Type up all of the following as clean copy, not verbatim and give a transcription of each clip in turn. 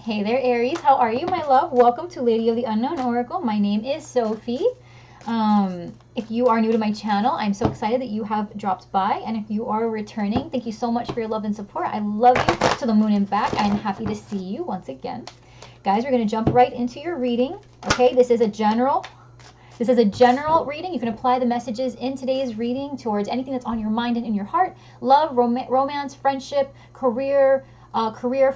Hey there, Aries. How are you, my love? Welcome to Lady of the Unknown Oracle. My name is Sophie. If you are new to my channel, I'm so excited that you have dropped by. And if you are returning, thank you so much for your love and support. I love you to the moon and back. I'm happy to see you once again. Guys, we're going to jump right into your reading. Okay, this is a general reading. You can apply the messages in today's reading towards anything that's on your mind and in your heart. Love, romance, friendship, career,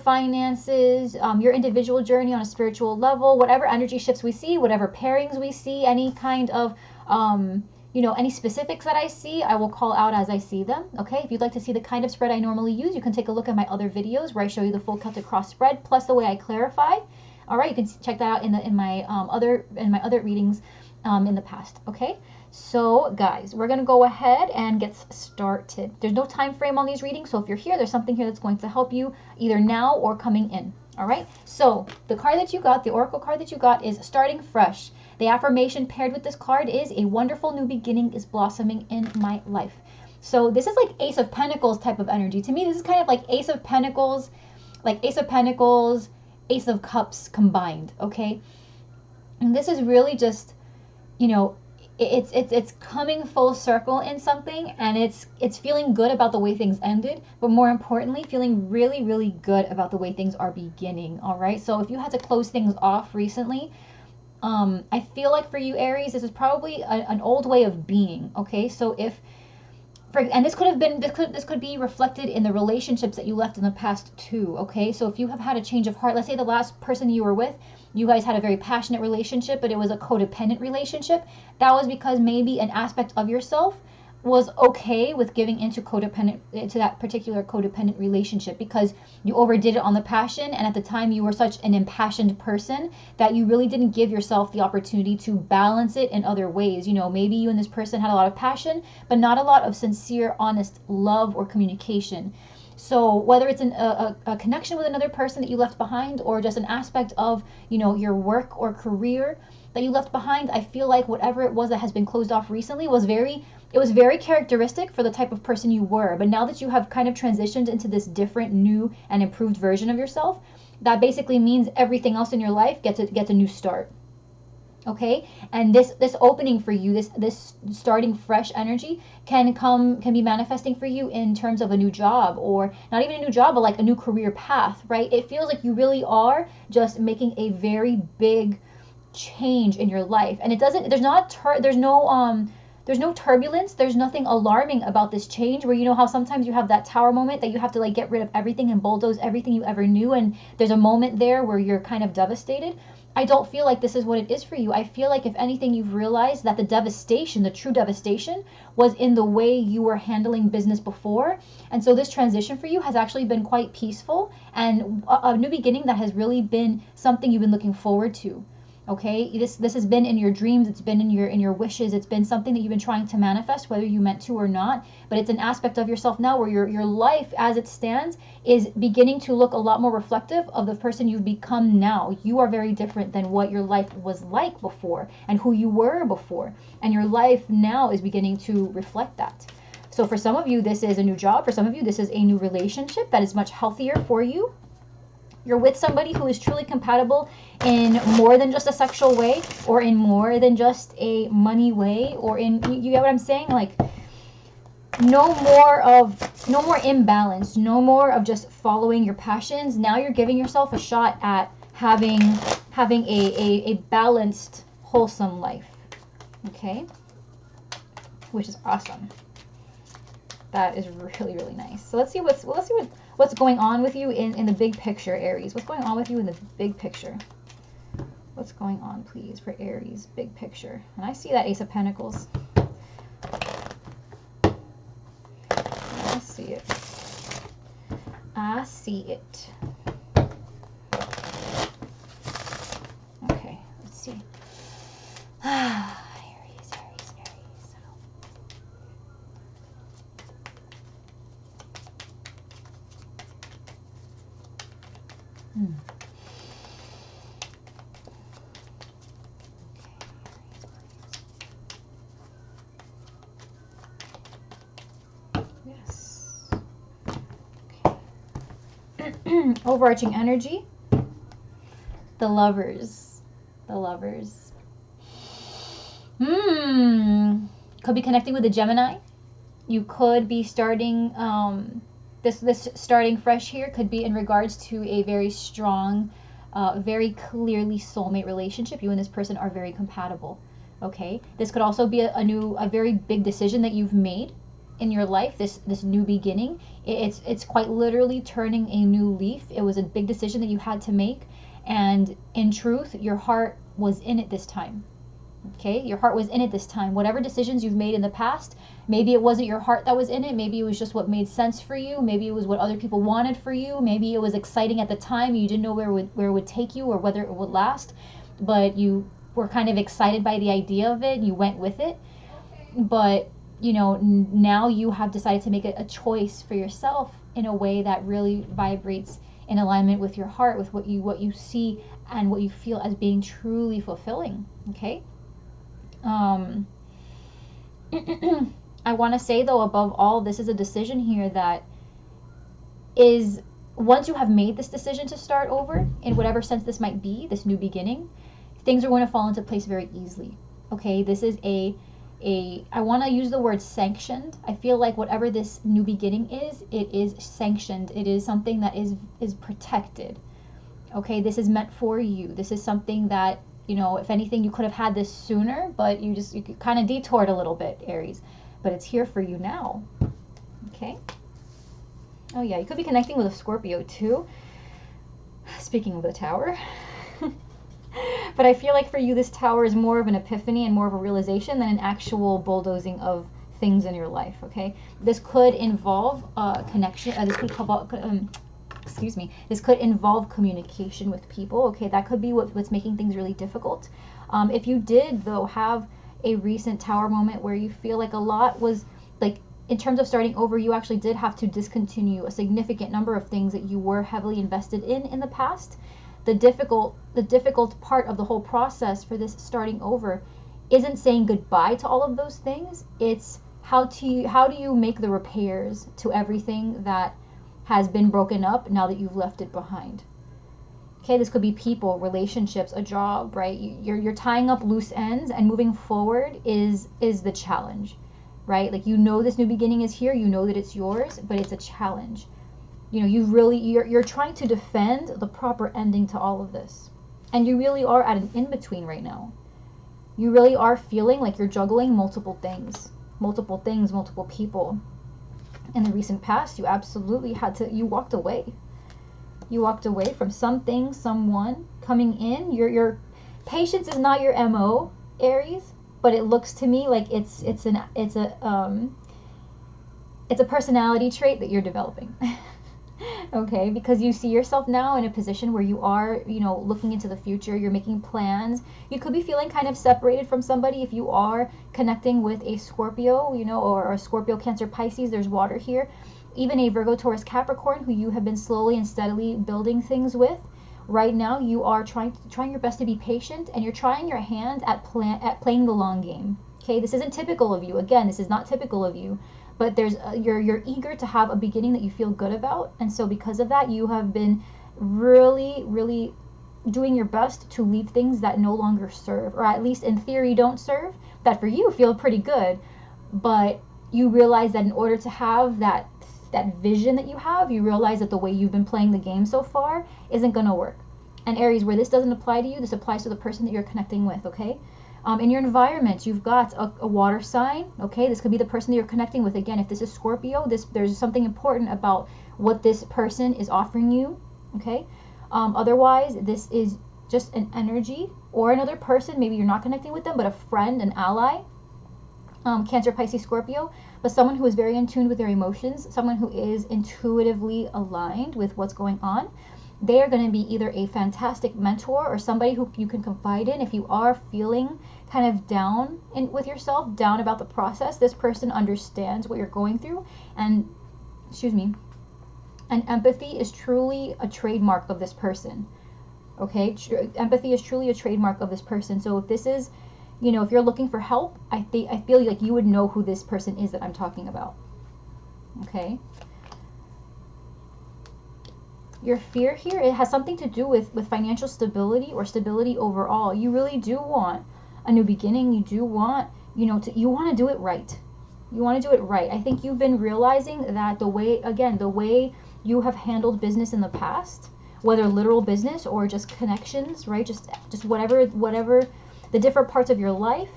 finances, your individual journey on a spiritual level, whatever energy shifts we see, whatever pairings we see, any kind of, any specifics that I see, I will call out as I see them. Okay, if you'd like to see the kind of spread I normally use, you can take a look at my other videos where I show you the full Celtic cross spread plus the way I clarify. All right, you can check that out in my other readings in the past. Okay, so guys, we're gonna go ahead and get started. There's no time frame on these readings, so if you're here, there's something here that's going to help you either now or coming in. All right, so the card that you got, the oracle card that you got, is starting fresh. The affirmation paired with this card is a wonderful new beginning is blossoming in my life. So this is like Ace of Pentacles type of energy. To me, this is kind of like Ace of Pentacles, Ace of Cups combined. Okay, and this is really just, it's coming full circle in something, and it's feeling good about the way things ended, but more importantly, feeling really, really good about the way things are beginning. All right, so if you had to close things off recently, I feel like for you, Aries, this is probably an old way of being. Okay, so and this could be reflected in the relationships that you left in the past too. Okay, so if you have had a change of heart, let's say the last person you were with, you guys had a very passionate relationship, but it was a codependent relationship. That was because maybe an aspect of yourself was okay with giving into that particular codependent relationship because you overdid it on the passion, and at the time you were such an impassioned person that you really didn't give yourself the opportunity to balance it in other ways. Maybe you and this person had a lot of passion, but not a lot of sincere, honest love or communication. So whether it's a connection with another person that you left behind, or just an aspect of, your work or career that you left behind, I feel like whatever it was that has been closed off recently was very characteristic for the type of person you were. But now that you have kind of transitioned into this different, new, and improved version of yourself, that basically means everything else in your life gets a new start. Okay, and this opening for you, this starting fresh energy can be manifesting for you in terms of a new job, or not even a new job, but like a new career path, right? It feels like you really are just making a very big change in your life, and there's no turbulence, there's nothing alarming about this change, where how sometimes you have that tower moment that you have to like get rid of everything and bulldoze everything you ever knew, and there's a moment there where you're kind of devastated. I don't feel like this is what it is for you. I feel like, if anything, you've realized that the true devastation, was in the way you were handling business before. And so this transition for you has actually been quite peaceful, and a new beginning that has really been something you've been looking forward to. Okay, this has been in your dreams, it's been in your wishes, it's been something that you've been trying to manifest, whether you meant to or not. But it's an aspect of yourself now where your life as it stands is beginning to look a lot more reflective of the person you've become now. You are very different than what your life was like before and who you were before, and your life now is beginning to reflect that. So for some of you, this is a new job. For some of you, this is a new relationship that is much healthier for you. You're with somebody who is truly compatible in more than just a sexual way, or in more than just a money way, or you get what I'm saying? Like, no more imbalance, no more of just following your passions. Now you're giving yourself a shot at having a balanced, wholesome life. Okay? Which is awesome. That is really, really nice. So let's see what's going on with you in the big picture, Aries. What's going on with you in the big picture? What's going on, please, for Aries, big picture? And I see that Ace of Pentacles. I see it. I see it. Okay, let's see. Aries. Yes. Okay. Overarching energy. The Lovers. The Lovers. Could be connecting with a Gemini. You could be starting, this starting fresh here could be in regards to a very strong, very clearly soulmate relationship. You and this person are very compatible. Okay, this could also be a very big decision that you've made in your life. This new beginning. It's quite literally turning a new leaf. It was a big decision that you had to make, and in truth, your heart was in it this time. Okay, your heart was in it this time. Whatever decisions you've made in the past, maybe it wasn't your heart that was in it. Maybe it was just what made sense for you. Maybe it was what other people wanted for you. Maybe it was exciting at the time. You didn't know where it would take you or whether it would last, but you were kind of excited by the idea of it. You went with it. But, you know, now you have decided to make a choice for yourself in a way that really vibrates in alignment with your heart, with what you see and what you feel as being truly fulfilling. Okay. I want to say, though, above all, this is a decision here that is, once you have made this decision to start over, in whatever sense this might be, this new beginning, things are going to fall into place very easily. Okay, this is I want to use the word sanctioned. I feel like whatever this new beginning is, it is sanctioned. It is something that is protected. Okay, this is meant for you. This is something that, you know, if anything, you could have had this sooner, but you kind of detoured a little bit, Aries. But it's here for you now. Okay. Oh yeah, you could be connecting with a Scorpio too. Speaking of the Tower. But I feel like for you, this Tower is more of an epiphany and more of a realization than an actual bulldozing of things in your life. Okay. This could involve connection. This could excuse me, this could involve communication with people. Okay, that could be what's making things really difficult. If you did, though, have a recent Tower moment where you feel like a lot was, like, in terms of starting over, you actually did have to discontinue a significant number of things that you were heavily invested in the past. The difficult part of the whole process for this starting over isn't saying goodbye to all of those things. It's how do you make the repairs to everything that has been broken up now that you've left it behind. Okay, this could be people, relationships, a job, right? You're tying up loose ends, and moving forward is the challenge, right? Like, you know, this new beginning is here, you know that it's yours, but it's a challenge. You know, you're trying to defend the proper ending to all of this. And you really are at an in-between right now. You really are feeling like you're juggling multiple things, multiple people. In the recent past, you absolutely you walked away. You walked away from something, someone coming in. Your patience is not your MO, Aries, but it looks to me like it's a personality trait that you're developing. Okay, because you see yourself now in a position where you are, you know, looking into the future, you're making plans. You could be feeling kind of separated from somebody if you are connecting with a Scorpio, you know, or a Scorpio, Cancer, Pisces. There's water here. Even a Virgo, Taurus, Capricorn, who you have been slowly and steadily building things with. Right now, you are trying your best to be patient, and you're trying your hand at playing the long game. Okay, this isn't typical of you. Again, this is not typical of you. But there's you're eager to have a beginning that you feel good about, and so because of that, you have been really doing your best to leave things that no longer serve, or at least in theory don't serve, that for you feel pretty good. But you realize that in order to have that vision that you have, you realize that the way you've been playing the game so far isn't going to work. And Aries, where this doesn't apply to you, this applies to the person that you're connecting with. Okay. In your environment, you've got a water sign. Okay, this could be the person that you're connecting with. Again, if this is Scorpio, there's something important about what this person is offering you. Okay, otherwise, this is just an energy or another person. Maybe you're not connecting with them, but a friend, an ally. Cancer, Pisces, Scorpio, but someone who is very in tune with their emotions, someone who is intuitively aligned with what's going on. They are going to be either a fantastic mentor or somebody who you can confide in. If you are feeling kind of down with yourself, down about the process, this person understands what you're going through. And, and empathy is truly a trademark of this person. Okay, empathy is truly a trademark of this person. So if this is, you know, if you're looking for help, I feel like you would know who this person is that I'm talking about. Okay. Your fear here, it has something to do with financial stability or stability overall. You really do want a new beginning. You do want, you want to do it right. You want to do it right. I think you've been realizing that the way you have handled business in the past, whether literal business or just connections, right? Just whatever the different parts of your life,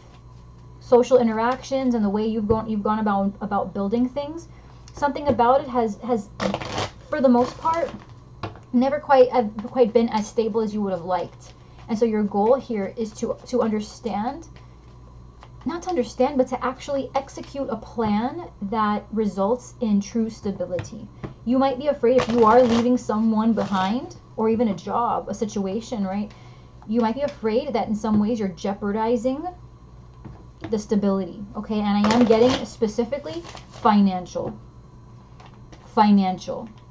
social interactions, and the way you've gone about building things. Something about it has for the most part never quite been as stable as you would have liked. And so your goal here is to understand, not to understand, but to actually execute a plan that results in true stability. You might be afraid if you are leaving someone behind, or even a job, a situation, right? You might be afraid that in some ways you're jeopardizing the stability, okay? And I am getting specifically financial.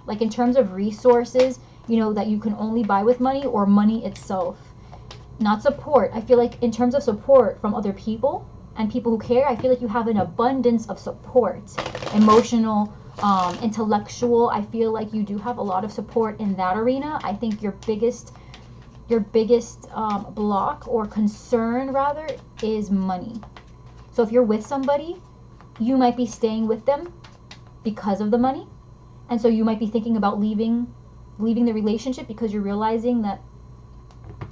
Like in terms of resources, that you can only buy with money, or money itself. Not support. I feel like in terms of support from other people and people who care, I feel like you have an abundance of support. Emotional, intellectual. I feel like you do have a lot of support in that arena. I think your biggest block or concern rather is money. So if you're with somebody, you might be staying with them because of the money. And so you might be thinking about leaving the relationship because you're realizing that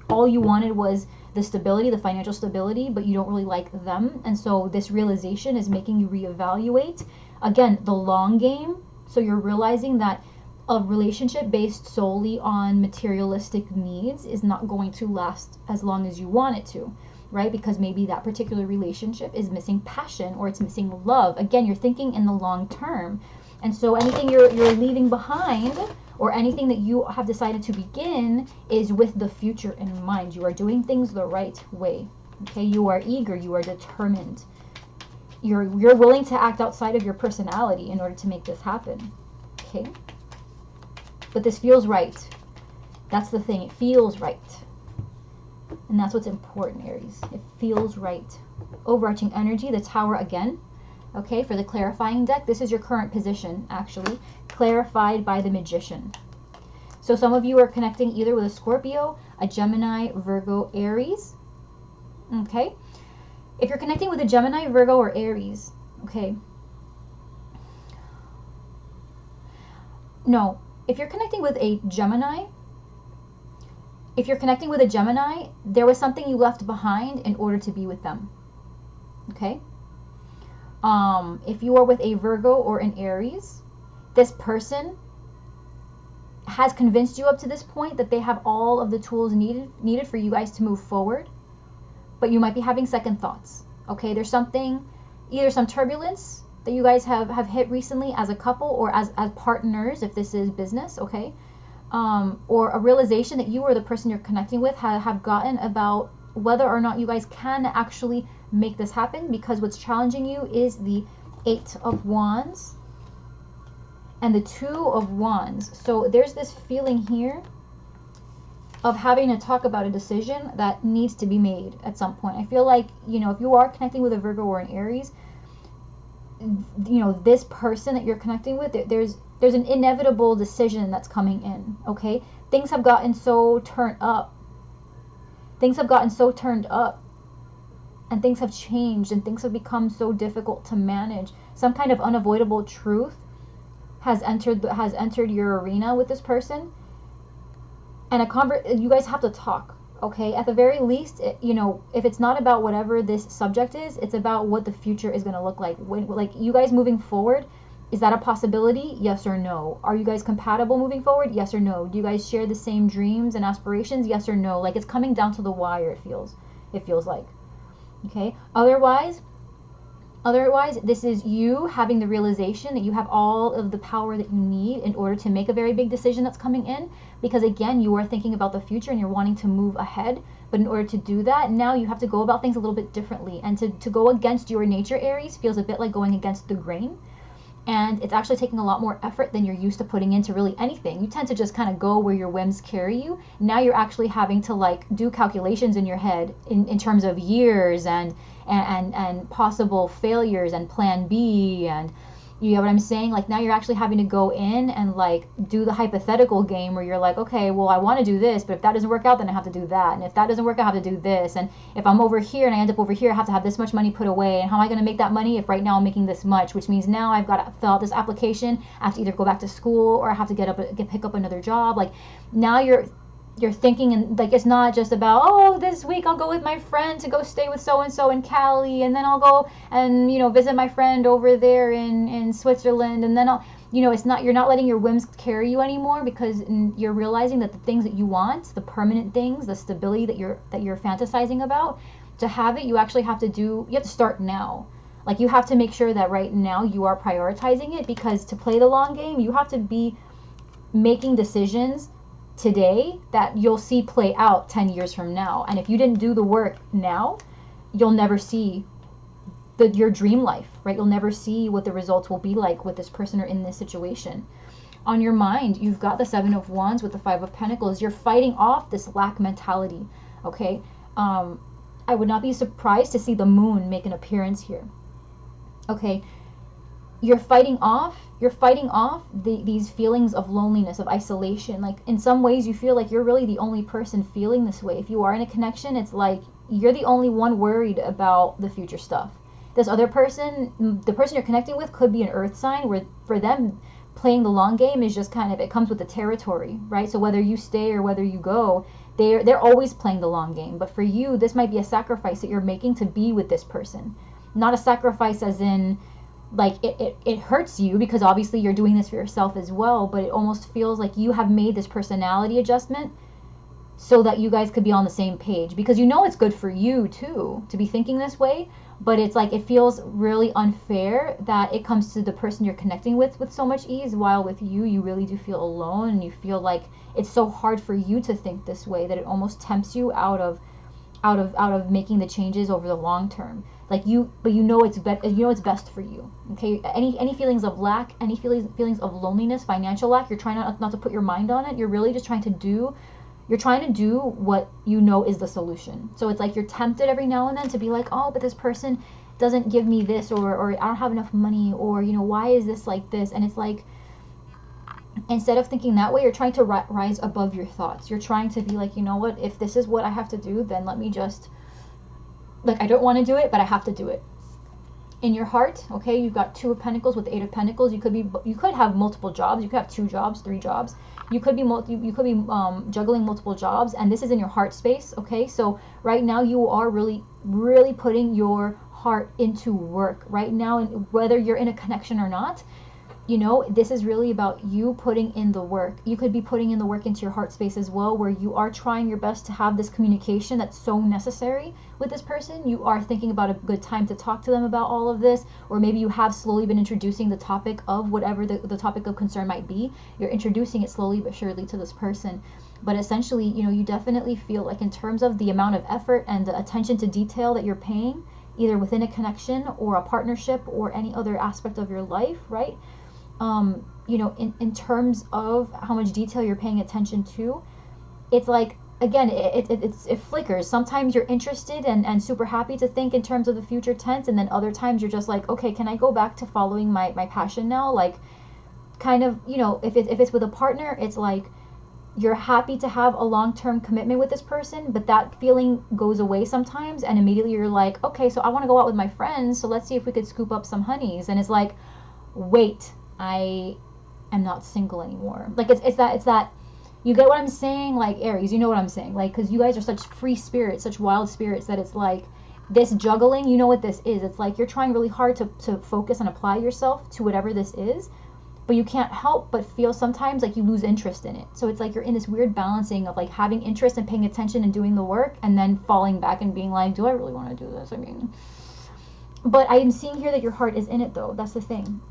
all you wanted was the stability, the financial stability, but you don't really like them. And so this realization is making you reevaluate, again, the long game. So you're realizing that a relationship based solely on materialistic needs is not going to last as long as you want it to, right? Because maybe that particular relationship is missing passion, or it's missing love. Again, you're thinking in the long term. And so anything you're leaving behind, or anything that you have decided to begin, is with the future in mind. You are doing things the right way. Okay, you are eager, you are determined. You're willing to act outside of your personality in order to make this happen. Okay? But this feels right. That's the thing. It feels right. And that's what's important, Aries. It feels right. Overarching energy, the Tower again. Okay, for the clarifying deck, this is your current position, actually, clarified by the Magician. So some of you are connecting either with a Scorpio, a Gemini, Virgo, Aries. Okay, if you're connecting with a Gemini, Virgo, or Aries, okay. No, if you're connecting with a Gemini, there was something you left behind in order to be with them. Okay. If you are with a Virgo or an Aries, this person has convinced you up to this point that they have all of the tools needed for you guys to move forward, but you might be having second thoughts. Okay, there's something, either some turbulence that you guys have hit recently as a couple, or as partners if this is business, okay, or a realization that you or the person you're connecting with have gotten about whether or not you guys can actually make this happen, because what's challenging you is the 8 of Wands and the 2 of Wands. So there's this feeling here of having to talk about a decision that needs to be made at some point. I feel like, if you are connecting with a Virgo or an Aries, this person that you're connecting with, there's an inevitable decision that's coming in, okay? Things have gotten so turned up. And things have changed, and things have become so difficult to manage. Some kind of unavoidable truth has entered your arena with this person, and you guys have to talk, okay? At the very least, if it's not about whatever this subject is, it's about what the future is going to look like. Like you guys moving forward, is that a possibility? Yes or no? Are you guys compatible moving forward? Yes or no? Do you guys share the same dreams and aspirations? Yes or no? Like, it's coming down to the wire, it feels like. Okay, otherwise this is you having the realization that you have all of the power that you need in order to make a very big decision that's coming in, because again, you are thinking about the future and you're wanting to move ahead, but in order to do that, now you have to go about things a little bit differently, and to go against your nature, Aries, feels a bit like going against the grain. And it's actually taking a lot more effort than you're used to putting into really anything. You tend to just kind of go where your whims carry you. Now you're actually having to like do calculations in your head in terms of years and possible failures and plan B and You get what I'm saying? Like now you're actually having to go in and like do the hypothetical game where you're like, okay, well I want to do this, but if that doesn't work out, then I have to do that. And if that doesn't work out, I have to do this. And if I'm over here and I end up over here, I have to have this much money put away. And how am I going to make that money if right now I'm making this much? Which means now I've got to fill out this application. I have to either go back to school or I have to pick up another job. Like now you're thinking, and like it's not just about, oh, this week I'll go with my friend to go stay with so and so in Cali, and then I'll go and visit my friend over there in Switzerland, and then I'll it's not, you're not letting your whims carry you anymore, because you're realizing that the things that you want, the permanent things, the stability that you're fantasizing about, to have it, you actually have to start now. Like you have to make sure that right now you are prioritizing it, because to play the long game, you have to be making decisions today that you'll see play out 10 years from now. And if you didn't do the work now, you'll never see your dream life, right? You'll never see what the results will be like with this person or in this situation. On your mind, you've got the Seven of Wands with the Five of Pentacles. You're fighting off this lack mentality, okay? I would not be surprised to see the moon make an appearance here, okay? You're fighting off these feelings of loneliness, of isolation. Like in some ways you feel like you're really the only person feeling this way. If you are in a connection, it's like you're the only one worried about the future stuff. This other person, the person you're connecting with, could be an earth sign, where for them playing the long game is just kind of, it comes with the territory, right? So whether you stay or whether you go, they're always playing the long game. But for you, this might be a sacrifice that you're making to be with this person. Not a sacrifice as in like it hurts you, because obviously you're doing this for yourself as well, but it almost feels like you have made this personality adjustment so that you guys could be on the same page, because it's good for you too to be thinking this way. But it's like it feels really unfair that it comes to the person you're connecting with so much ease, while with you really do feel alone, and you feel like it's so hard for you to think this way that it almost tempts you out of making the changes over the long term. Like but it's best for you. Okay, any feelings of lack, any feelings of loneliness, financial lack, you're trying not to put your mind on it. You're really just trying to do what is the solution. So it's like you're tempted every now and then to be like, oh, but this person doesn't give me this, or I don't have enough money, or why is this like this? And it's like, instead of thinking that way, you're trying to rise above your thoughts. You're trying to be like, you know what, if this is what I have to do, then let me just, like, I don't want to do it, but I have to do it. In your heart, okay, you've got Two of Pentacles with the Eight of Pentacles. You could have multiple jobs. You could have 2 jobs, 3 jobs. You could be juggling multiple jobs, and this is in your heart space, okay? So right now you are really, really putting your heart into work right now, and whether you're in a connection or not, this is really about you putting in the work. You could be putting in the work into your heart space as well, where you are trying your best to have this communication that's so necessary with this person. You are thinking about a good time to talk to them about all of this, or maybe you have slowly been introducing the topic of whatever the topic of concern might be. You're introducing it slowly but surely to this person. But essentially, you definitely feel like, in terms of the amount of effort and the attention to detail that you're paying, either within a connection or a partnership or any other aspect of your life, right? In terms of how much detail you're paying attention to, it's like, again, it flickers. Sometimes you're interested and super happy to think in terms of the future tense, and then other times you're just like, okay, can I go back to following my passion now? Like, kind of, if it's with a partner, it's like you're happy to have a long-term commitment with this person, but that feeling goes away sometimes, and immediately you're like, okay, so I want to go out with my friends, so let's see if we could scoop up some honeys. And it's like, wait, I am not single anymore. Like, it's that, you get what I'm saying? Like, Aries, you know what I'm saying? Like, because you guys are such free spirits, such wild spirits, that it's like, this juggling, you know what this is. It's like you're trying really hard to focus and apply yourself to whatever this is, but you can't help but feel sometimes like you lose interest in it. So it's like you're in this weird balancing of like having interest and paying attention and doing the work, and then falling back and being like, do I really want to do this? I mean, but I am seeing here that your heart is in it, though. That's the thing.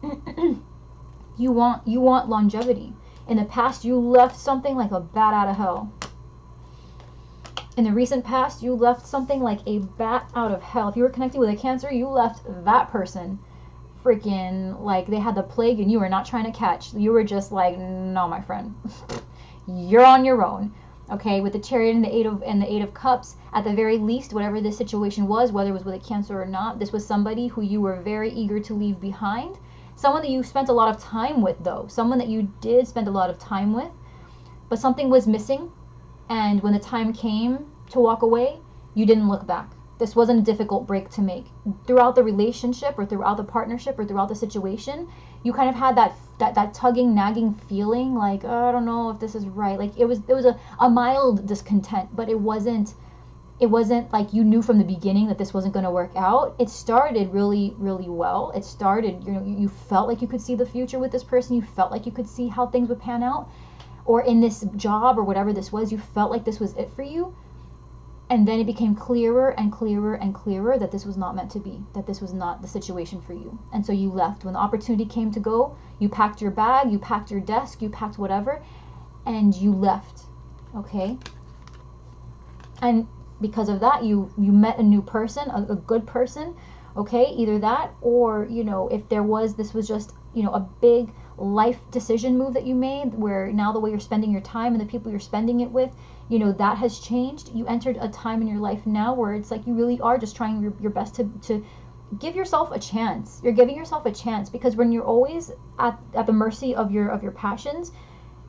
You want longevity. In the past, you left something like a bat out of hell. In the recent past, you left something like a bat out of hell. If you were connecting with a Cancer, you left that person freaking like they had the plague and you were not trying to catch. You were just like, no, my friend, you're on your own. Okay, with the Chariot and the Eight of Cups, at the very least, whatever this situation was, whether it was with a Cancer or not, this was somebody who you were very eager to leave behind. Someone that you spent a lot of time with, though. Someone that you did spend a lot of time with, but something was missing. And when the time came to walk away, you didn't look back. This wasn't a difficult break to make. Throughout the relationship or throughout the partnership or throughout the situation, you kind of had that tugging, nagging feeling like, oh, I don't know if this is right. Like it was a mild discontent, but it wasn't like you knew from the beginning that this wasn't going to work out. It started really, really well. It started, you felt like you could see the future with this person. You felt like you could see how things would pan out. Or in this job or whatever this was, you felt like this was it for you. And then it became clearer and clearer and clearer that this was not meant to be, that this was not the situation for you. And so you left. When the opportunity came to go, you packed your bag, you packed your desk, you packed whatever, and you left. Okay? And because of that, you met a new person, a good person. Okay? Either that or, if this was just, a big life decision move that you made where now the way you're spending your time and the people you're spending it with, that has changed. You entered a time in your life now where it's like you really are just trying your best to give yourself a chance. You're giving yourself a chance, because when you're always at the mercy of your passions,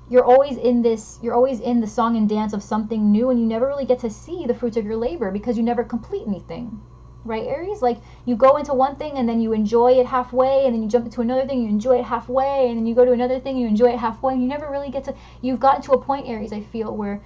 you're always in the song and dance of something new, and you never really get to see the fruits of your labor because you never complete anything. Right, Aries? Like, you go into one thing and then you enjoy it halfway, and then you jump into another thing, you enjoy it halfway, and then you go to another thing, you enjoy it halfway, and you never really you've gotten to a point, Aries, I feel, where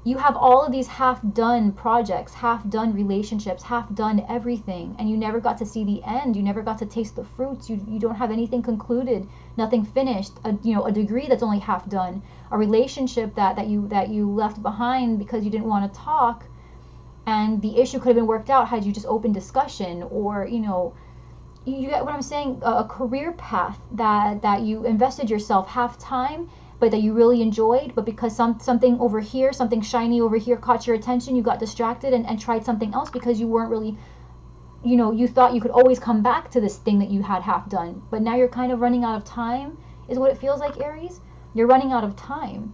you have all of these half-done projects, half-done relationships, half-done everything, and you never got to see the end. You never got to taste the fruits. You don't have anything concluded, nothing finished, a degree that's only half done, a relationship that you left behind because you didn't want to talk. And the issue could have been worked out had you just opened discussion, or, you get what I'm saying? A career path that you invested yourself half time, but that you really enjoyed, but because something over here, something shiny over here caught your attention, you got distracted and tried something else because you weren't really, you thought you could always come back to this thing that you had half done. But now you're kind of running out of time, is what it feels like, Aries. You're running out of time.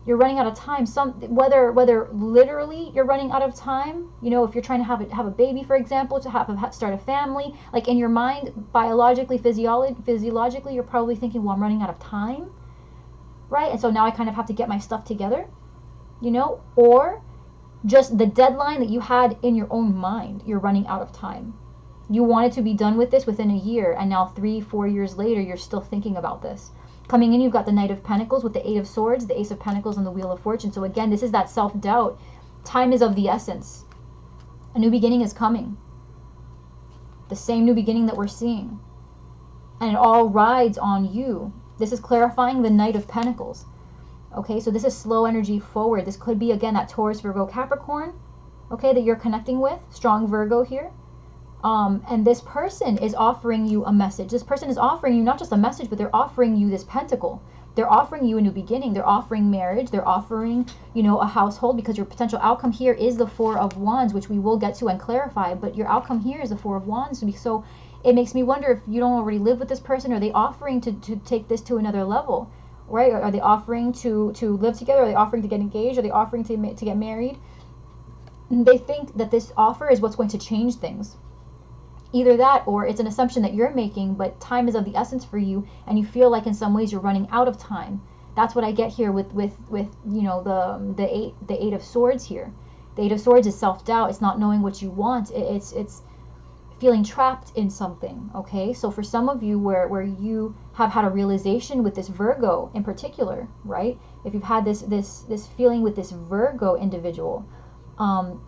You're running out of time. Whether literally you're running out of time, if you're trying to have a baby, for example, to start a family, like in your mind, biologically, physiologically, you're probably thinking, well, I'm running out of time, right? And so now I kind of have to get my stuff together, or just the deadline that you had in your own mind, you're running out of time. You wanted to be done with this within a year, and now 3-4 years later, you're still thinking about this. Coming in, you've got the Knight of Pentacles with the Eight of Swords, the Ace of Pentacles, and the Wheel of Fortune. So again, this is that self-doubt. Time is of the essence. A new beginning is coming. The same new beginning that we're seeing. And it all rides on you. This is clarifying the Knight of Pentacles. Okay, so this is slow energy forward. This could be, again, that Taurus, Virgo, Capricorn, okay, that you're connecting with. Strong Virgo here. And this person is offering you a message. This person is offering you not just a message, but they're offering you this pentacle. They're offering you a new beginning. They're offering marriage. They're offering, a household, because your potential outcome here is the Four of Wands, which we will get to and clarify. But your outcome here is the Four of Wands. So it makes me wonder if you don't already live with this person. Are they offering to take this to another level, right? Are they offering to live together? Are they offering to get engaged? Are they offering to get married? They think that this offer is what's going to change things. Either that, or it's an assumption that you're making, but time is of the essence for you, and you feel like in some ways you're running out of time. That's what I get here with the Eight of Swords here. The Eight of Swords is self-doubt. It's not knowing what you want. It's feeling trapped in something. Okay, so for some of you where you have had a realization with this Virgo in particular, right? If you've had this feeling with this Virgo individual,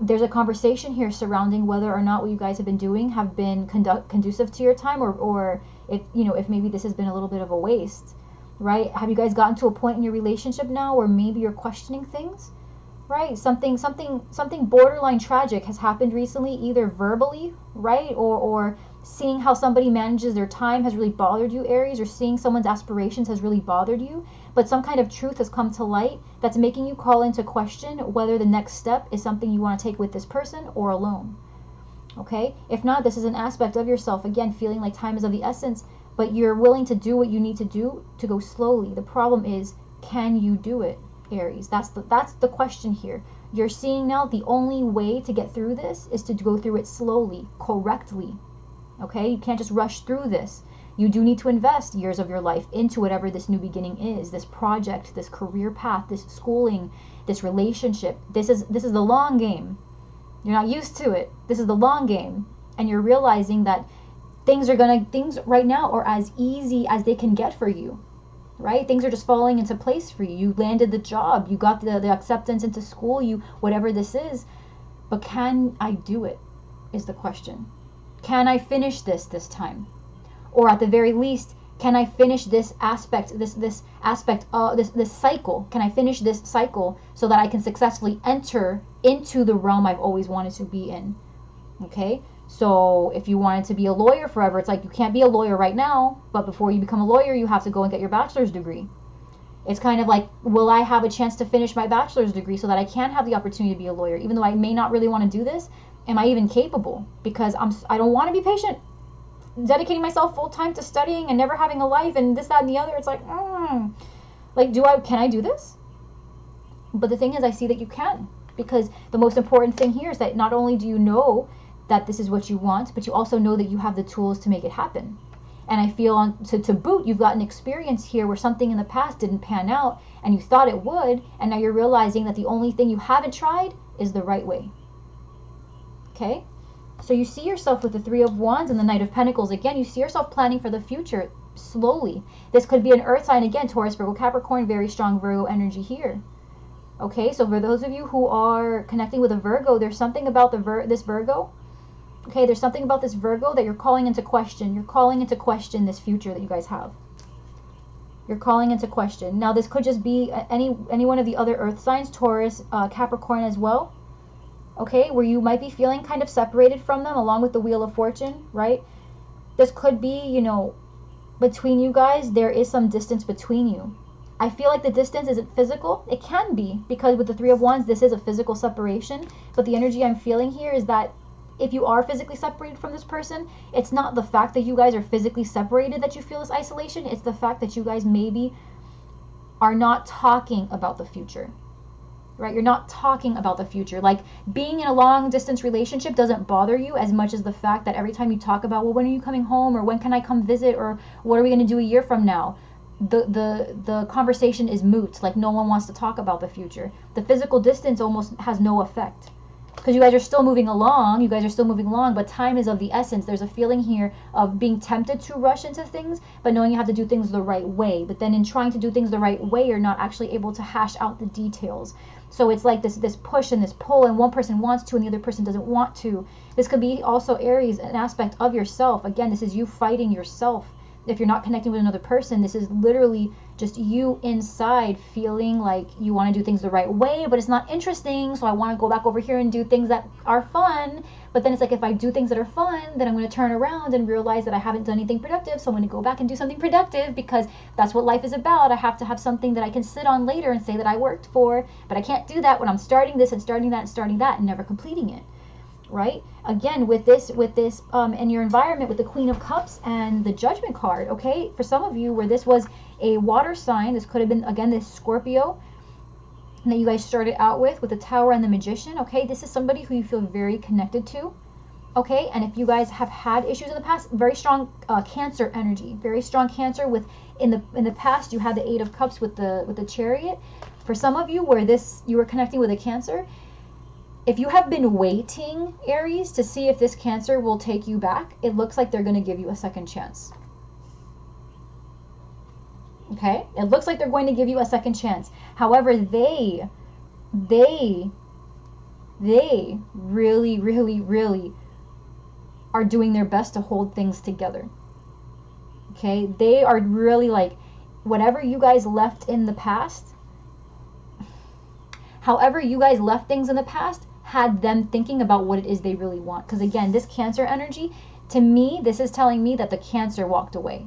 there's a conversation here surrounding whether or not what you guys have been doing have been conducive to your time, or if maybe this has been a little bit of a waste, right? Have you guys gotten to a point in your relationship now where maybe you're questioning things, right? Something borderline tragic has happened recently, either verbally, right, or seeing how somebody manages their time has really bothered you, Aries, or seeing someone's aspirations has really bothered you, but some kind of truth has come to light that's making you call into question whether the next step is something you want to take with this person or alone. Okay? If not, this is an aspect of yourself, again, feeling like time is of the essence, but you're willing to do what you need to do to go slowly. The problem is, can you do it, Aries? That's the question here. You're seeing now the only way to get through this is to go through it slowly, correctly. Okay? You can't just rush through this. You do need to invest years of your life into whatever this new beginning is, this project, this career path, this schooling, this relationship. This is the long game. You're not used to it. This is the long game. And you're realizing that things right now are as easy as they can get for you. Right? Things are just falling into place for you. You landed the job. You got the acceptance into school. Whatever this is. But can I do it? Is the question. Can I finish this time? Or at the very least, can I finish this aspect, this cycle? Can I finish this cycle so that I can successfully enter into the realm I've always wanted to be in? Okay? So if you wanted to be a lawyer forever, it's like you can't be a lawyer right now, but before you become a lawyer, you have to go and get your bachelor's degree. It's kind of like, will I have a chance to finish my bachelor's degree so that I can have the opportunity to be a lawyer? Even though I may not really want to do this, am I even capable? Because I don't want to be patient. Dedicating myself full time to studying and never having a life and this, that, and the other. It's like, can I do this? But the thing is, I see that you can, because the most important thing here is that not only do you know that this is what you want, but you also know that you have the tools to make it happen. And I feel to boot, you've got an experience here where something in the past didn't pan out and you thought it would, and now you're realizing that the only thing you haven't tried is the right way. Okay? So you see yourself with the Three of Wands and the Knight of Pentacles. Again, you see yourself planning for the future slowly. This could be an earth sign again, Taurus, Virgo, Capricorn, very strong Virgo energy here. Okay, so for those of you who are connecting with a Virgo, there's something about this Virgo. Okay, there's something about this Virgo that you're calling into question. You're calling into question this future that you guys have. You're calling into question. Now, this could just be any one of the other earth signs, Taurus, Capricorn as well. Okay, where you might be feeling kind of separated from them along with the Wheel of Fortune, right? This could be, between you guys, there is some distance between you. I feel like the distance isn't physical. It can be, because with the Three of Wands, this is a physical separation. But the energy I'm feeling here is that if you are physically separated from this person, it's not the fact that you guys are physically separated that you feel this isolation. It's the fact that you guys maybe are not talking about the future. Right? You're not talking about the future. Like, being in a long distance relationship doesn't bother you as much as the fact that every time you talk about, well, when are you coming home, or when can I come visit, or what are we going to do a year from now, the conversation is moot. Like, no one wants to talk about the future. The physical distance almost has no effect, because you guys are still moving along. But time is of the essence. There's a feeling here of being tempted to rush into things, but knowing you have to do things the right way. But then in trying to do things the right way, you're not actually able to hash out the details. So it's like this push and this pull, and one person wants to and the other person doesn't want to. This could be also, Aries, an aspect of yourself. Again, this is you fighting yourself. If you're not connecting with another person, this is literally just you inside feeling like you want to do things the right way, but it's not interesting, so I want to go back over here and do things that are fun. But then it's like, if I do things that are fun, then I'm going to turn around and realize that I haven't done anything productive, so I'm going to go back and do something productive, because that's what life is about. I have to have something that I can sit on later and say that I worked for, but I can't do that when I'm starting this and starting that and starting that and never completing it. Right? Again, with this in your environment, with the Queen of Cups and the Judgment card, okay? For some of you, where this was a water sign, this could have been, again, this Scorpio that you guys started out with the Tower and the Magician, okay? This is somebody who you feel very connected to, okay? And if you guys have had issues in the past, very strong Cancer energy, very strong Cancer. With in the past, you had the Eight of Cups with the Chariot. For some of you, where you were connecting with a Cancer, if you have been waiting, Aries, to see if this Cancer will take you back, it looks like they're going to give you a second chance. Okay? It looks like they're going to give you a second chance. However, they really, really, really are doing their best to hold things together. Okay? They are really like, whatever you guys left in the past, however you guys left things in the past, had them thinking about what it is they really want. Because again, this Cancer energy, to me, this is telling me that the Cancer walked away.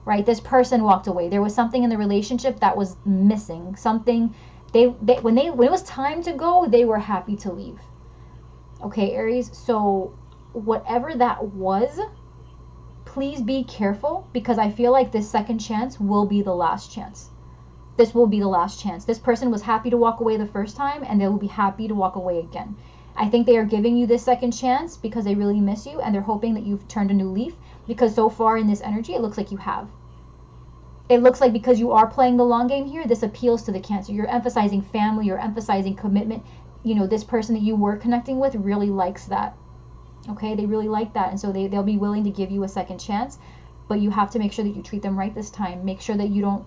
Right? This person walked away. There was something in the relationship that was missing. Something when it was time to go, they were happy to leave. Okay, Aries, so whatever that was, please be careful, because I feel like this second chance will be the last chance. This will be the last chance. This person was happy to walk away the first time, and they will be happy to walk away again. I think they are giving you this second chance because they really miss you, and they're hoping that you've turned a new leaf, because so far in this energy, it looks like you have. It looks like because you are playing the long game here, this appeals to the Cancer. You're emphasizing family, you're emphasizing commitment. You know, this person that you were connecting with really likes that. Okay, they really like that, and so they'll be willing to give you a second chance, but you have to make sure that you treat them right this time. Make sure that you don't,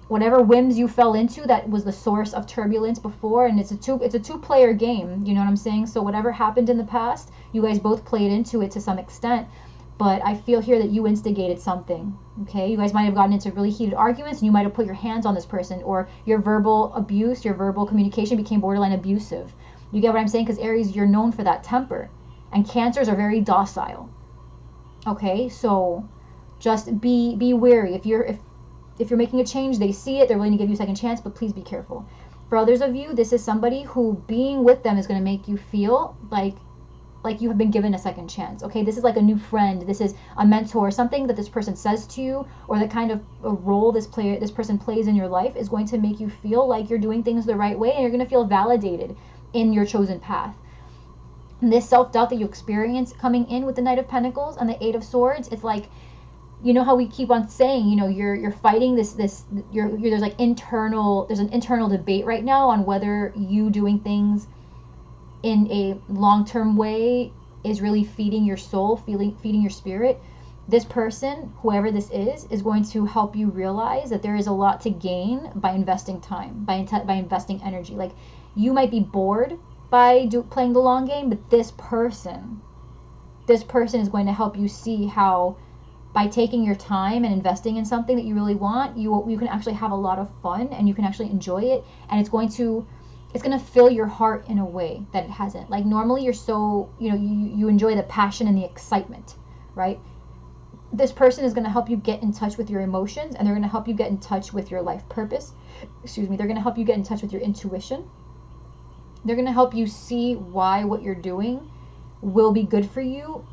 whatever whims you fell into that was the source of turbulence before, and it's a two-player game, you know what I'm saying? So whatever happened in the past, you guys both played into it to some extent, but I feel here that you instigated something. Okay, you guys might have gotten into really heated arguments, and you might have put your hands on this person, or your verbal abuse, your verbal communication became borderline abusive. You get what I'm saying? Because Aries, you're known for that temper, and Cancers are very docile. Okay, so just be wary. If you're making a change, they see it, they're willing to give you a second chance, but please be careful. For others of you, this is somebody who being with them is going to make you feel like you have been given a second chance. Okay, this is like a new friend, this is a mentor, something that this person says to you, or the kind of a role this person plays in your life is going to make you feel like you're doing things the right way, and you're going to feel validated in your chosen path. And this self-doubt that you experience coming in with the Knight of Pentacles and the Eight of Swords, it's like, you know how we keep on saying, you know, you're fighting there's an internal debate right now on whether you doing things in a long-term way is really feeding your soul, feeding your spirit. This person, whoever this is going to help you realize that there is a lot to gain by investing time, by investing energy. Like, you might be bored by playing the long game, but this person is going to help you see how by taking your time and investing in something that you really want, you can actually have a lot of fun, and you can actually enjoy it, and it's going to fill your heart in a way that it hasn't. Like, normally you're so, you know, you enjoy the passion and the excitement, right? This person is going to help you get in touch with your emotions, and they're going to help you get in touch with your life purpose. They're going to help you get in touch with your intuition. They're going to help you see why what you're doing will be good for you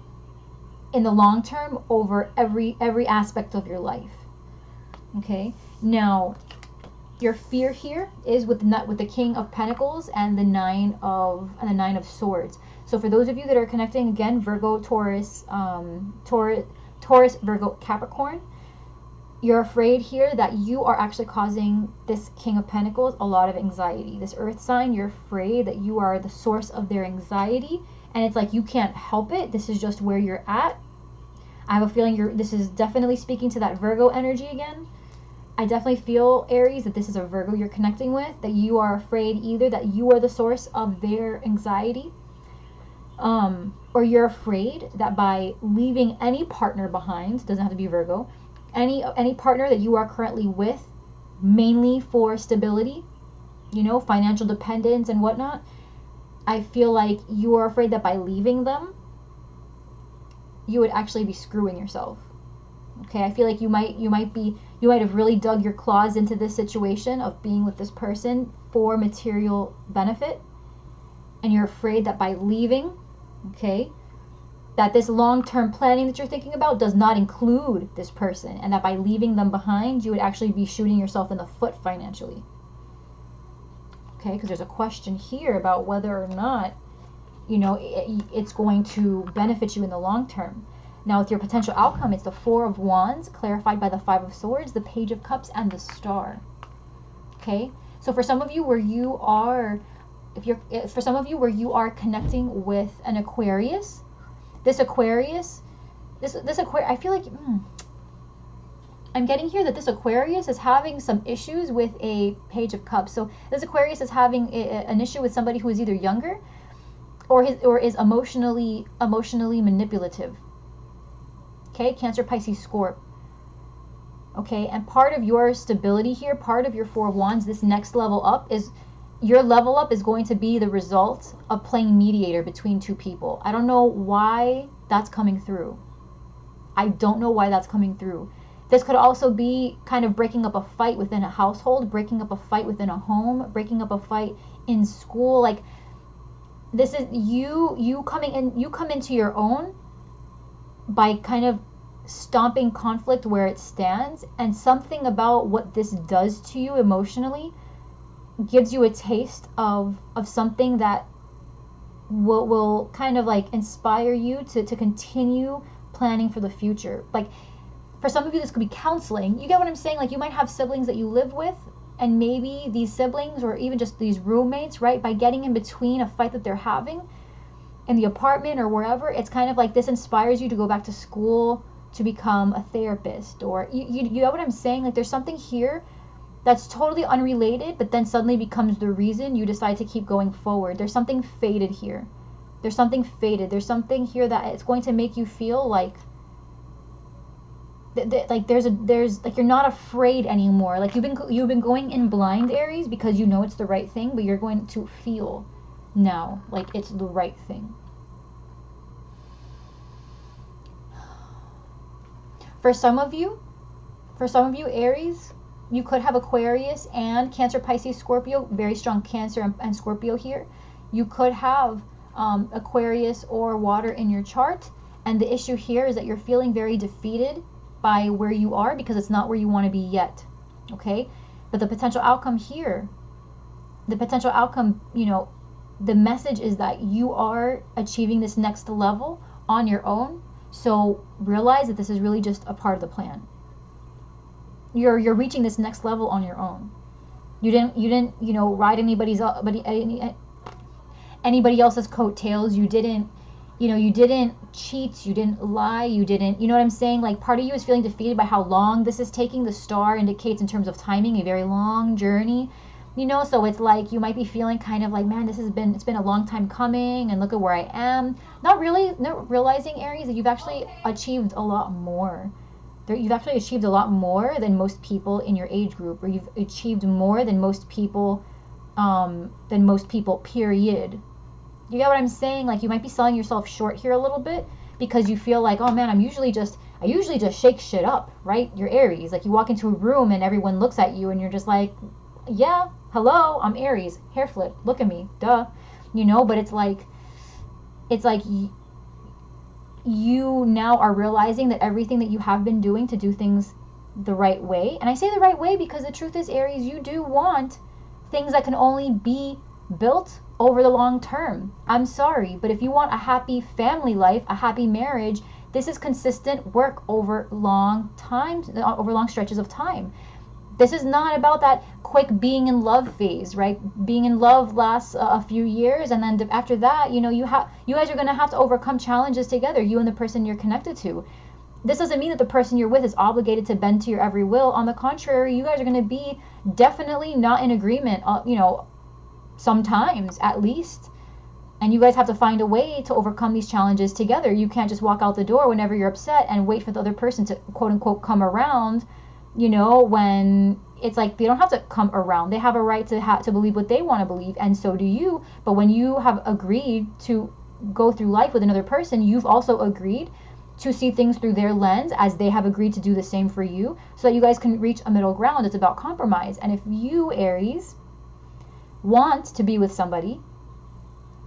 in the long term over every aspect of your life. Okay, now your fear here is with the King of Pentacles and the Nine of Swords. So for those of you that are connecting, again, Virgo, Taurus, Virgo, Capricorn, you're afraid here that you are actually causing this King of Pentacles a lot of anxiety. This Earth sign, you're afraid that you are the source of their anxiety, and it's like you can't help it. This is just where you're at. I have a feeling this is definitely speaking to that Virgo energy again. I definitely feel, Aries, that this is a Virgo you're connecting with, that you are afraid either that you are the source of their anxiety, or you're afraid that by leaving any partner behind, doesn't have to be Virgo, any partner that you are currently with, mainly for stability, you know, financial dependence and whatnot, I feel like you are afraid that by leaving them, you would actually be screwing yourself. Okay, I feel like you might have really dug your claws into this situation of being with this person for material benefit, and you're afraid that by leaving, okay, that this long-term planning that you're thinking about does not include this person, and that by leaving them behind, you would actually be shooting yourself in the foot financially. Okay, because there's a question here about whether or not, you know, it's going to benefit you in the long term. Now, with your potential outcome, it's the Four of Wands, clarified by the Five of Swords, the Page of Cups, and the Star. Okay, so for some of you where you are, for some of you where you are connecting with an Aquarius, this Aquarius, I feel like, I'm getting here that this Aquarius is having some issues with a Page of Cups. So this Aquarius is having an issue with somebody who is either younger, or is emotionally manipulative. Okay, Cancer, Pisces, Scorp. Okay, and part of your stability here, part of your Four of Wands, this next level up is, your level up is going to be the result of playing mediator between two people. I don't know why that's coming through. I don't know why that's coming through. This could also be kind of breaking up a fight within a household, breaking up a fight within a home, breaking up a fight in school. Like, this is you come into your own by kind of stomping conflict where it stands, and something about what this does to you emotionally gives you a taste of something that will kind of like inspire you to continue planning for the future. Like for some of you, this could be counseling. You get what I'm saying? Like you might have siblings that you live with, and maybe these siblings or even just these roommates, right, by getting in between a fight that they're having in the apartment or wherever, it's kind of like this inspires you to go back to school to become a therapist. Or you know what I'm saying? Like there's something here that's totally unrelated, but then suddenly becomes the reason you decide to keep going forward. There's something fated here. There's something fated. There's something here that it's going to make you feel like like there's like you're not afraid anymore. Like you've been going in blind, Aries, because you know it's the right thing, but you're going to feel now like it's the right thing. For some of you, Aries, you could have Aquarius and Cancer, Pisces, Scorpio, very strong Cancer and Scorpio here. You could have Aquarius or water in your chart, and the issue here is that you're feeling very defeated by where you are because it's not where you want to be yet, okay? But the potential outcome here, you know, the message is that you are achieving this next level on your own. So realize that this is really just a part of the plan. You're reaching this next level on your own. You didn't you know, ride anybody else's coattails. You didn't, you know, you didn't cheat, you didn't lie, you didn't, you know what I'm saying? Like part of you is feeling defeated by how long this is taking. The star indicates in terms of timing a very long journey, you know, so it's like you might be feeling kind of like, man, it's been a long time coming, and look at where I am. Not realizing, Aries, that you've actually achieved a lot more. You've actually achieved a lot more than most people in your age group, or you've achieved more than most people, period. You get what I'm saying? Like you might be selling yourself short here a little bit because you feel like, oh man, I usually just shake shit up, right? You're Aries. Like you walk into a room and everyone looks at you and you're just like, yeah, hello, I'm Aries. Hair flip, look at me, duh. You know, but it's like you now are realizing that everything that you have been doing to do things the right way, and I say the right way because the truth is, Aries, you do want things that can only be built over the long term. I'm sorry, but if you want a happy family life, a happy marriage, this is consistent work over long stretches of time. This is not about that quick being in love phase, right? Being in love lasts a few years, and then after that, you know, you guys are going to have to overcome challenges together, you and the person you're connected to. This doesn't mean that the person you're with is obligated to bend to your every will. On the contrary, you guys are going to be definitely not in agreement, you know, sometimes at least. And you guys have to find a way to overcome these challenges together. You can't just walk out the door whenever you're upset and wait for the other person to quote unquote come around, you know, when it's like they don't have to come around. They have a right to believe what they want to believe, and so do you. But when you have agreed to go through life with another person, you've also agreed to see things through their lens, as they have agreed to do the same for you, so that you guys can reach a middle ground. It's about compromise. And if you, Aries, want to be with somebody,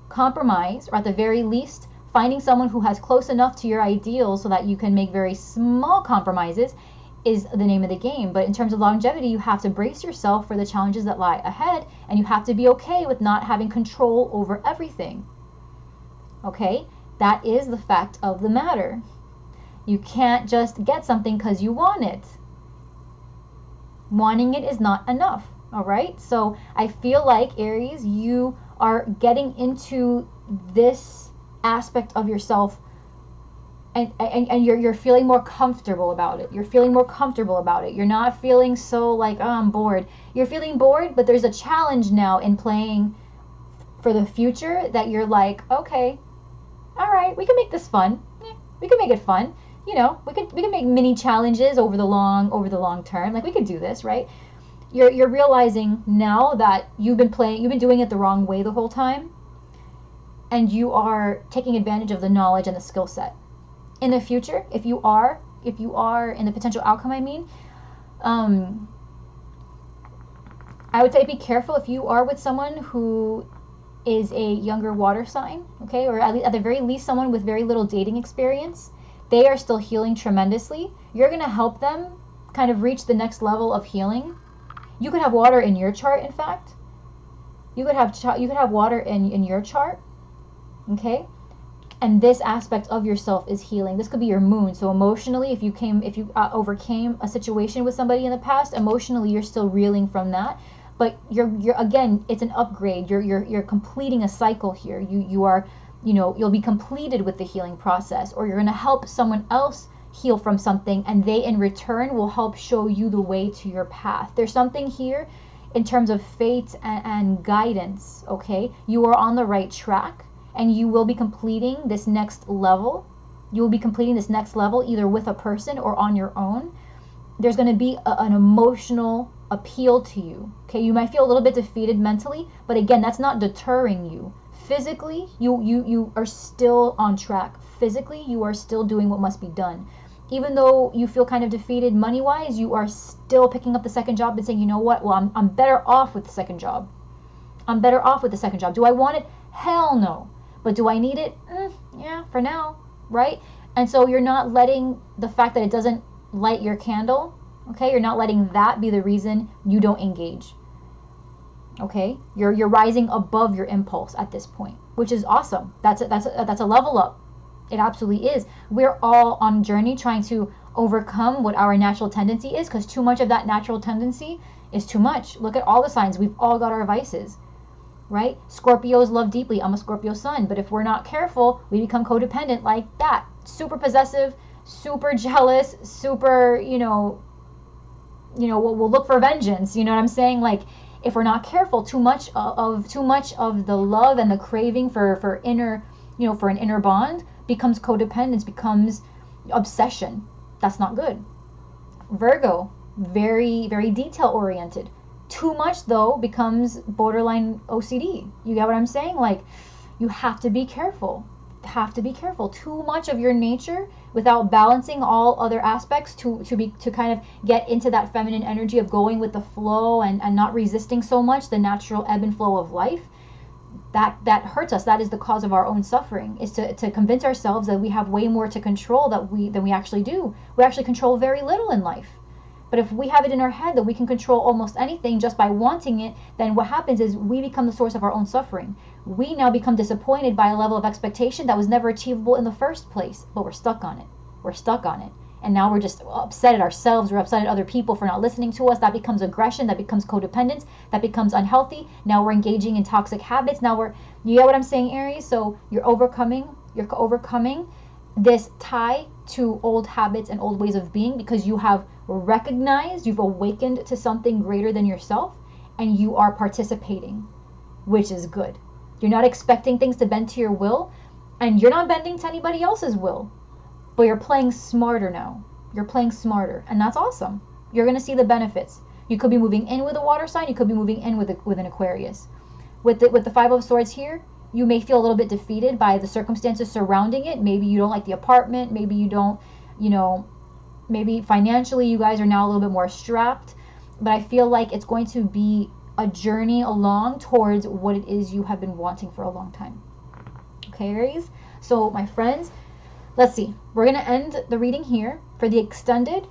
compromise, or at the very least finding someone who has close enough to your ideals so that you can make very small compromises, is the name of the game. But in terms of longevity, you have to brace yourself for the challenges that lie ahead, and you have to be okay with not having control over everything. Okay? That is the fact of the matter. You can't just get something because you want it. Wanting it is not enough. All right? So I feel like, Aries, you are getting into this aspect of yourself, and you're feeling more comfortable about it. You're feeling more comfortable about it. You're not feeling so like, oh, I'm bored. You're feeling bored, but there's a challenge now in playing for the future that you're like, okay, all right, we can make this fun. We can make it fun. You know, we can make mini challenges over the long term. Like we could do this, right? You're realizing now that you've been doing it the wrong way the whole time, and you are taking advantage of the knowledge and the skill set. In the future, if you are in the potential outcome, I mean, I would say be careful if you are with someone who is a younger water sign, okay, or at the very least someone with very little dating experience. They are still healing tremendously. You're going to help them kind of reach the next level of healing. You could have water in your chart, in fact. You could have water in your chart. Okay? And this aspect of yourself is healing. This could be your moon. So emotionally, if you overcame a situation with somebody in the past, emotionally you're still reeling from that. But you're again, it's an upgrade. You're completing a cycle here. You are, you'll be completed with the healing process, or you're going to help someone else heal from something, and they in return will help show you the way to your path. There's something here in terms of fate and guidance. Okay, you are on the right track, and you will be completing this next level. You will be completing this next level either with a person or on your own. There's going to be an emotional appeal to you. Okay, you might feel a little bit defeated mentally, but again, that's not deterring you. Physically, you are still on track. Physically, you are still doing what must be done. Even though you feel kind of defeated money-wise, you are still picking up the second job and saying, you know what, well, I'm better off with the second job. I'm better off with the second job. Do I want it? Hell no. But do I need it? Yeah, for now, right? And so you're not letting the fact that it doesn't light your candle, okay? You're not letting that be the reason you don't engage. Okay? You're rising above your impulse at this point, which is awesome. That's a level up. It absolutely is. We're all on a journey trying to overcome what our natural tendency is, because too much of that natural tendency is too much. Look at all the signs. We've all got our vices, right? Scorpios love deeply. I'm a Scorpio sun, but if we're not careful, we become codependent like that. Super possessive, super jealous, super, we'll look for vengeance. You know what I'm saying? Like, if we're not careful, too much of the love and the craving for inner, for an inner bond becomes codependence, becomes obsession. That's not good. Virgo, very, very detail oriented. Too much though becomes borderline OCD. You get what I'm saying? Like, you have to be careful. Too much of your nature without balancing all other aspects to kind of get into that feminine energy of going with the flow and not resisting so much the natural ebb and flow of life. That hurts us. That is the cause of our own suffering, is to convince ourselves that we have way more to control than we actually do. We actually control very little in life. But if we have it in our head that we can control almost anything just by wanting it, then what happens is we become the source of our own suffering. We now become disappointed by a level of expectation that was never achievable in the first place, but we're stuck on it. And now we're just upset at ourselves, we're upset at other people for not listening to us. That becomes aggression, that becomes codependence, that becomes unhealthy. Now we're engaging in toxic habits. You get what I'm saying, Aries? So you're overcoming this tie to old habits and old ways of being, because you have recognized, you've awakened to something greater than yourself, and you are participating, which is good. You're not expecting things to bend to your will, and you're not bending to anybody else's will, but you're playing smarter now. You're playing smarter, and that's awesome. You're going to see the benefits. You could be moving in with a water sign, you could be moving in with an Aquarius. With the Five of Swords here, you may feel a little bit defeated by the circumstances surrounding it. Maybe you don't like the apartment, maybe you don't, maybe financially you guys are now a little bit more strapped, but I feel like it's going to be a journey along towards what it is you have been wanting for a long time. Okay, Aries? So my friends, let's see. We're going to end the reading here. For the extended,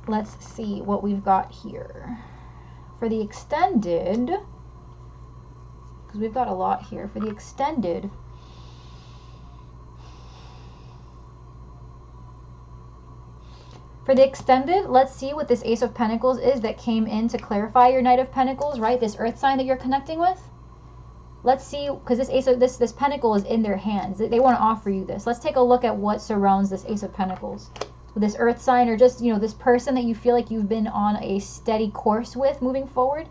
let's see what we've got here. For the extended, because we've got a lot here. For the extended, let's see what this Ace of Pentacles is that came in to clarify your Knight of Pentacles, right? This earth sign that you're connecting with. Let's see, because this Pentacle is in their hands. They want to offer you this. Let's take a look at what surrounds this Ace of Pentacles. With this earth sign, or just, this person that you feel like you've been on a steady course with moving forward.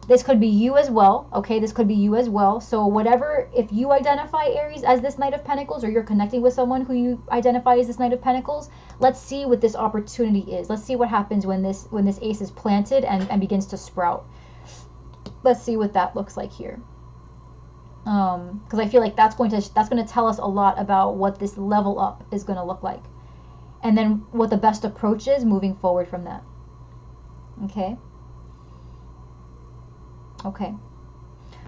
This could be you as well, okay? This could be you as well. So whatever, if you identify Aries as this Knight of Pentacles, or you're connecting with someone who you identify as this Knight of Pentacles, let's see what this opportunity is. Let's see what happens when this ace is planted and begins to sprout. Let's see what that looks like here. Because I feel like that's going to tell us a lot about what this level up is going to look like, and then what the best approach is moving forward from that. Okay. Okay.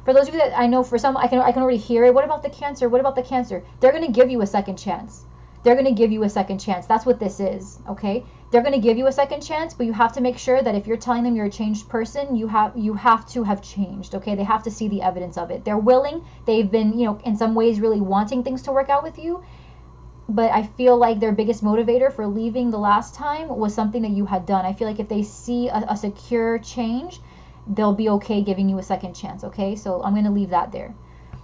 For those of you that I know, for some, I can already hear it. What about the Cancer? What about the Cancer? They're going to give you a second chance. they're going to give you a second chance. That's what this is, okay? They're going to give you a second chance, but you have to make sure that if you're telling them you're a changed person, you have to have changed, okay? They have to see the evidence of it. They're willing. They've been, you know, in some ways really wanting things to work out with you, but I feel like their biggest motivator for leaving the last time was something that you had done. I feel like if they see a secure change, they'll be okay giving you a second chance, okay? So I'm going to leave that there.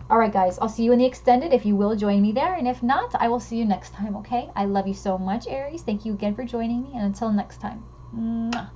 All right, guys, I'll see you in the extended if you will join me there. And if not, I will see you next time, okay? I love you so much, Aries. Thank you again for joining me. And until next time. Mwah.